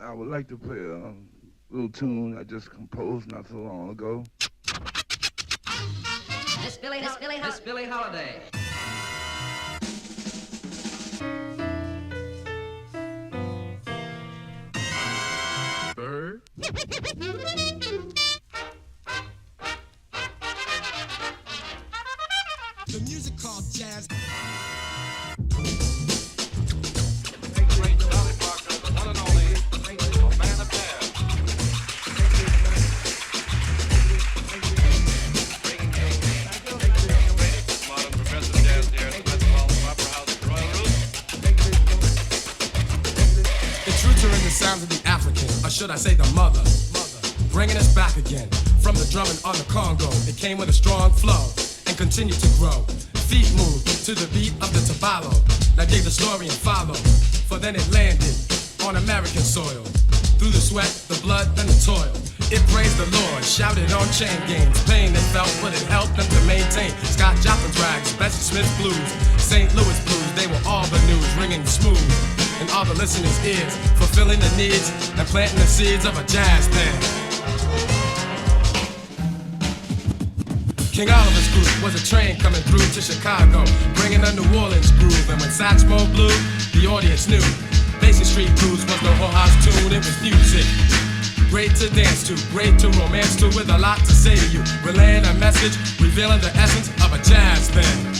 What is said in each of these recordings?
I would like to play a little tune I just composed not so long ago. Miss Billie Holiday. Bird. The music called jazz. Sounds of the African, or should I say the mother, bringing us back again from the drumming on the Congo. It came with a strong flow and continued to grow. Feet moved to the beat of the tabalo that gave the story and follow. For then it landed on American soil. Through the sweat, the blood, and the toil. It praised the Lord, shouted on chain gangs. Pain they felt, but it helped them to maintain. Scott Joplin's rags, Bessie Smith blues, St. Louis blues. They were all the news, ringing smooth in all the listeners' ears, fulfilling the needs and planting the seeds of a jazz band. King Oliver's group was a train coming through to Chicago, bringing a New Orleans groove. And when Saxmo blew, the audience knew Basin Street Blues was the whole house tune. It was music, great to dance to, great to romance to, with a lot to say to you, relaying a message, revealing the essence of a jazz band.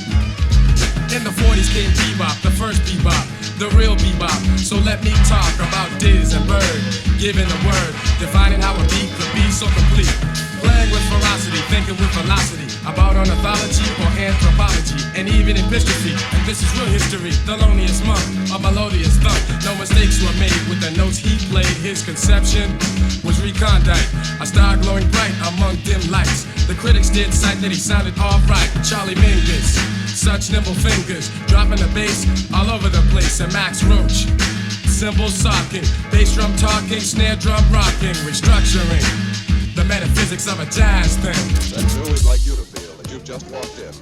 In the 40s came bebop, the first bebop, the real bebop. So let me talk about Diz and Bird, giving the word, defining how a beat could be so complete. Playing with ferocity, thinking with velocity, about ornithology or anthropology, and even epistrophy. And this is real history, Thelonious Monk, a melodious thump. No mistakes were made with the notes he played. His conception was recondite, a star glowing bright among dim lights. The critics did cite that he sounded alright. Charlie Mingus, such nimble fingers, dropping the bass all over the place. And Max Roach, cymbals socking, bass drum talking, snare drum rocking, restructuring the metaphysics of a jazz thing. That's who we'd like you to feel that you've just walked in.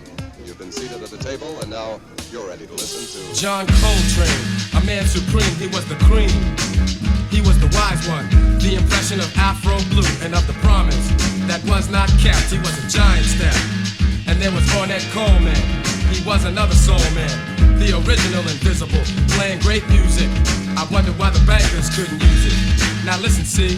You've been seated at the table and now you're ready to listen to John Coltrane, a man supreme. He was the cream, he was the wise one, the impression of Afro blue and of the promise that was not kept. He was a giant step. And there was Ornette Coleman, he was another soul man, the original invisible, playing great music. I wonder why the bankers couldn't use it. Now listen, see,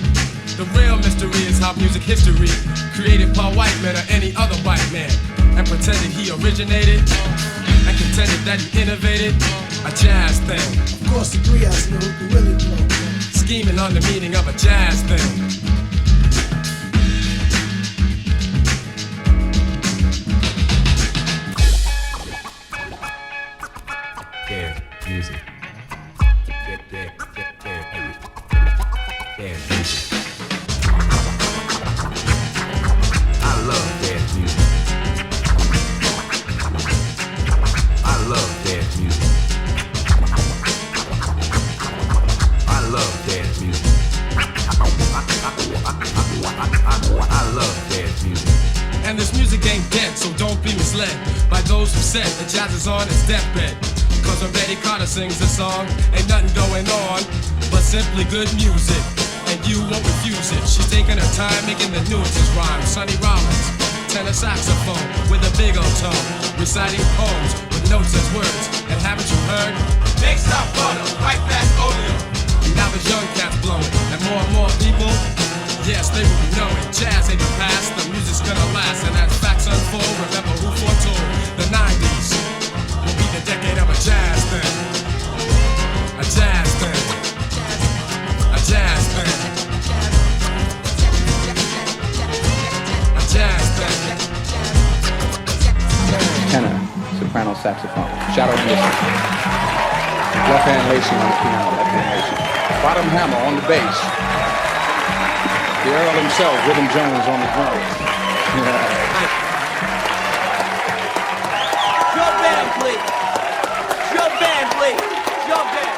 the real mystery is how music history created Paul Whiteman or any other white man, and pretended he originated and contended that he innovated a jazz thing. Of course, the three guys know who can really blow. Scheming on the meaning of a jazz thing. Music. Music. I love dance music. I love dance music. I love dance music. I love dance music. And this music ain't dead, so don't be misled by those who said that jazz is on its deathbed. Cause when Betty Carter sings a song, ain't nothing going on but simply good music, and you won't refuse it. She's taking her time making the nuances rhyme. Sonny Rollins, tenor saxophone with a big old tone, reciting poems with notes as words. And haven't you heard? Next stop butter, right back oatmeal. Now there's young cats blowing, and more people, yes, they will be knowing. Jazz ain't the past, the music's gonna last. And as facts unfold, remember who foretold the 90s will be the decade of a jazz thing. A jazz thing. A jazz thing. A jazz thing. Tenor, soprano, saxophone. Shadow Anderson. Left hand Lacey on the piano, left hand Lacey. Bottom hammer on the bass. The Earl himself, Rhythm Jones on the drums. Your band, please. Your band, please. Your band.